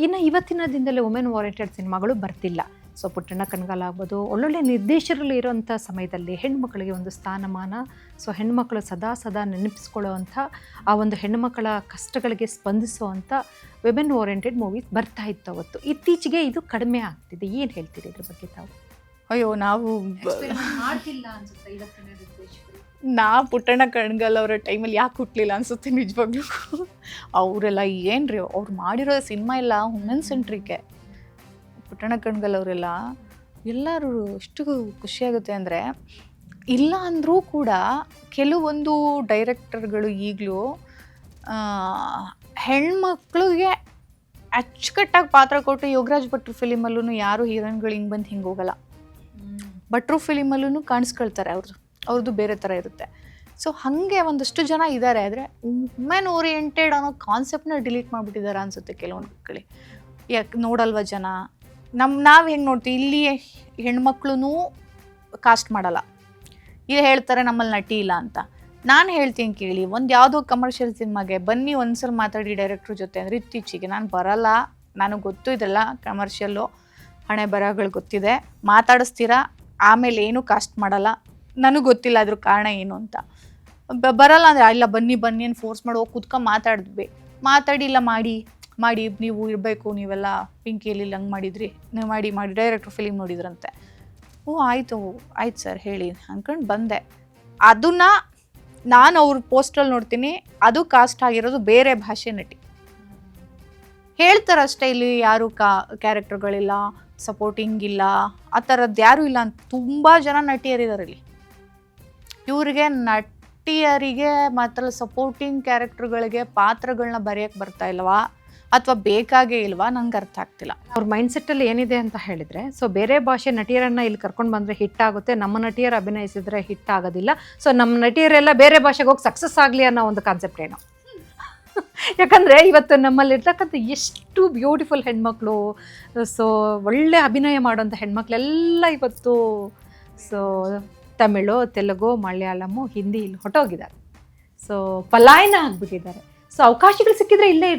ಇನ್ನು ಇವತ್ತಿನ ದಿನದಲ್ಲಿ ವುಮೆನ್ ಓರಿಯೆಂಟೆಡ್ ಸಿನಿಮಾಗಳು ಬರ್ತಿಲ್ಲ. ಸೊ ಪುಟ್ಟಣ್ಣ ಕಣಗಾಲ್ ಆಗ್ಬೋದು, ಒಳ್ಳೊಳ್ಳೆ ನಿರ್ದೇಶಕರು ಇರೋಂಥ ಸಮಯದಲ್ಲಿ ಹೆಣ್ಮಕ್ಳಿಗೆ ಒಂದು ಸ್ಥಾನಮಾನ, ಸೊ ಹೆಣ್ಮಕ್ಳು ಸದಾ ನೆನಪಿಸ್ಕೊಳ್ಳೋವಂಥ ಆ ಒಂದು ಹೆಣ್ಣುಮಕ್ಕಳ ಕಷ್ಟಗಳಿಗೆ ಸ್ಪಂದಿಸುವಂಥ ವುಮೆನ್ ಓರಿಯೆಂಟೆಡ್ ಮೂವೀಸ್ ಬರ್ತಾ ಇತ್ತು ಅವತ್ತು. ಇತ್ತೀಚೆಗೆ ಇದು ಕಡಿಮೆ ಆಗ್ತಿದೆ. ಏನು ಹೇಳ್ತೀರಿ ಇದ್ರ ಬಗ್ಗೆ ತಾವು? ಅಯ್ಯೋ, ನಾವು ಮಾಡ್ತಿಲ್ಲ ಅನ್ಸುತ್ತೆ ಇವತ್ತಿನ ನಿರ್ದೇಶಕರು. ಪುಟ್ಟಣ್ಣ ಕಣಗಾಲ್ ಅವರ ಟೈಮಲ್ಲಿ ಯಾಕೆ ಹುಟ್ಟಲಿಲ್ಲ ಅನ್ಸುತ್ತೆ ನಿಜವಾಗ್ಲೂ. ಅವರೆಲ್ಲ ಏನ್ರಿ, ಅವ್ರು ಮಾಡಿರೋ ಸಿನಿಮಾ ಎಲ್ಲ ವುಮೆನ್ ಸೆಂಟ್ರಿಕೆ. ಪುಟ್ಟಣ್ಣ ಕಣಗಾಲ್ ಅವರೆಲ್ಲ ಎಲ್ಲರೂ ಎಷ್ಟು ಖುಷಿಯಾಗುತ್ತೆ ಅಂದರೆ, ಇಲ್ಲ ಅಂದರೂ ಕೂಡ ಕೆಲವೊಂದು ಡೈರೆಕ್ಟರ್ಗಳು ಈಗಲೂ ಹೆಣ್ಮಕ್ಳಿಗೆ ಅಚ್ಚುಕಟ್ಟಾಗಿ ಪಾತ್ರ ಕೊಟ್ಟು, ಯೋಗರಾಜ್ ಭಟ್ರು ಫಿಲಿಮಲ್ಲೂ ಯಾರು ಹೀರೋಯಿನ್ಗಳು ಹಿಂಗೆ ಬಂದು ಹಿಂಗೆ ಹೋಗಲ್ಲ. ಭಟ್ರು ಫಿಲಿಮಲ್ಲೂ ಕಾಣಿಸ್ಕೊಳ್ತಾರೆ, ಅವ್ರದ್ದು ಬೇರೆ ಥರ ಇರುತ್ತೆ. ಸೊ ಹಾಗೆ ಒಂದಷ್ಟು ಜನ ಇದ್ದಾರೆ. ಆದರೆ ವುಮೆನ್ ಓರಿಯೆಂಟೆಡ್ ಅನ್ನೋ ಕಾನ್ಸೆಪ್ಟನ್ನ ಡಿಲೀಟ್ ಮಾಡಿಬಿಟ್ಟಿದ್ದಾರೆ ಅನಿಸುತ್ತೆ ಕೆಲವೊಂದು ಕಡೆ. ಯಾಕೆ ನೋಡಲ್ವ ಜನ? ನಾವು ಹೆಂಗೆ ನೋಡ್ತೀವಿ, ಇಲ್ಲಿ ಹೆಣ್ಮಕ್ಳು ಕಾಸ್ಟ್ ಮಾಡಲ್ಲ, ಇಲ್ಲಿ ಹೇಳ್ತಾರೆ ನಮ್ಮಲ್ಲಿ ನಟಿ ಇಲ್ಲ ಅಂತ. ನಾನು ಹೇಳ್ತೀನಿ ಕೇಳಿ, ಒಂದು ಯಾವುದೋ ಕಮರ್ಷಿಯಲ್ ಸಿನಿಮಾಗೆ ಬನ್ನಿ ಒಂದ್ಸಲ ಮಾತಾಡಿ ಡೈರೆಕ್ಟ್ರ್ ಜೊತೆ ಅಂದರೆ, ಇತ್ತೀಚೆಗೆ ನಾನು ಬರಲ್ಲ, ನನಗೆ ಗೊತ್ತು ಇದೆಲ್ಲ ಕಮರ್ಷಿಯಲ್ಲು, ಹಣೆ ಬರಹಗಳು ಗೊತ್ತಿದೆ, ಮಾತಾಡಿಸ್ತೀರಾ, ಆಮೇಲೆ ಏನೂ ಕಾಸ್ಟ್ ಮಾಡಲ್ಲ, ನನಗೆ ಗೊತ್ತಿಲ್ಲ ಅದ್ರ ಕಾರಣ ಏನು ಅಂತ. ಬರಲ್ಲ ಅಂದರೆ ಇಲ್ಲ ಬನ್ನಿ ಅಂತ ಫೋರ್ಸ್ ಮಾಡಿ ಹೋಗಿ ಕೂತ್ಕೊಂಡು ಮಾತಾಡಿಲ್ಲ, ಮಾಡಿ ನೀವು ಇರಬೇಕು, ನೀವೆಲ್ಲ ಪಿಂಕಿಯಲ್ಲಿ ಹಂಗೆ ಮಾಡಿದ್ರಿ, ನೀವು ಮಾಡಿ ಡೈರೆಕ್ಟ್ರ್ ಫಿಲಿಮ್ ನೋಡಿದ್ರಂತೆ. ಆಯಿತು ಸರ್ ಹೇಳಿ ಅಂದ್ಕೊಂಡು ಬಂದೆ. ಅದನ್ನು ನಾನು ಅವ್ರ ಪೋಸ್ಟಲ್ಲಿ ನೋಡ್ತೀನಿ, ಅದು ಕಾಸ್ಟ್ ಆಗಿರೋದು ಬೇರೆ ಭಾಷೆ ನಟಿ. ಹೇಳ್ತಾರಷ್ಟೇ, ಇಲ್ಲಿ ಯಾರು ಕ್ಯಾರೆಕ್ಟರ್ಗಳಿಲ್ಲ, ಸಪೋರ್ಟಿಂಗ್ ಇಲ್ಲ, ಆ ಥರದ್ದು ಯಾರೂ ಇಲ್ಲ ಅಂತ. ತುಂಬ ಜನ ನಟಿಯರಿದ್ದಾರೆ ಇಲ್ಲಿ. ಇವ್ರಿಗೆ ನಟಿಯರಿಗೆ ಮಾತ್ರ ಸಪೋರ್ಟಿಂಗ್ ಕ್ಯಾರೆಕ್ಟರ್ಗಳಿಗೆ ಪಾತ್ರಗಳನ್ನ ಬರೆಯೋಕ್ಕೆ ಬರ್ತಾ ಇಲ್ವಾ ಅಥವಾ ಬೇಕಾಗೇ ಇಲ್ವಾ, ನಂಗೆ ಅರ್ಥ ಆಗ್ತಿಲ್ಲ. ಅವ್ರ ಮೈಂಡ್ಸೆಟ್ಟಲ್ಲಿ ಏನಿದೆ ಅಂತ ಹೇಳಿದರೆ, ಸೊ ಬೇರೆ ಭಾಷೆ ನಟಿಯರನ್ನು ಇಲ್ಲಿ ಕರ್ಕೊಂಡು ಬಂದರೆ ಹಿಟ್ ಆಗುತ್ತೆ, ನಮ್ಮ ನಟಿಯರು ಅಭಿನಯಿಸಿದರೆ ಹಿಟ್ ಆಗೋದಿಲ್ಲ, ಸೊ ನಮ್ಮ ನಟಿಯರೆಲ್ಲ ಬೇರೆ ಭಾಷೆಗೆ ಹೋಗಿ ಸಕ್ಸಸ್ ಆಗಲಿ ಅನ್ನೋ ಒಂದು ಕಾನ್ಸೆಪ್ಟ್ ಏನೋ. ಯಾಕಂದರೆ ಇವತ್ತು ನಮ್ಮಲ್ಲಿರ್ತಕ್ಕಂಥ ಎಷ್ಟು ಬ್ಯೂಟಿಫುಲ್ ಹೆಣ್ಮಕ್ಳು, ಸೊ ಒಳ್ಳೆ ಅಭಿನಯ ಮಾಡೋಂಥ ಹೆಣ್ಮಕ್ಳೆಲ್ಲ ಇವತ್ತು ಸೊ ತಮಿಳು, ತೆಲುಗು, ಮಲಯಾಳಮು, ಹಿಂದಿ ಇಲ್ಲಿ ಹೊಟ್ಟೋಗಿದ್ದಾರೆ. ಸೊ ಪಲಾಯನ ಆಗ್ಬಿಟ್ಟಿದ್ದಾರೆ. ಸೊ ಅವಕಾಶಗಳು ಸಿಕ್ಕಿದ್ರೆ ಇಲ್ಲೇ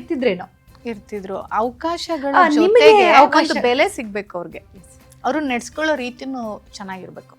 ಇರ್ತಿದ್ರು. ಅವಕಾಶಗಳ ಜೊತೆಗೆ ಅವಕಾಶ ಬೆಲೆ ಸಿಗ್ಬೇಕು ಅವ್ರಿಗೆ. ಅವರು ನಡೆಸ್ಕೊಳ್ಳೋ ರೀತಿನೂ ಚೆನ್ನಾಗಿರ್ಬೇಕು.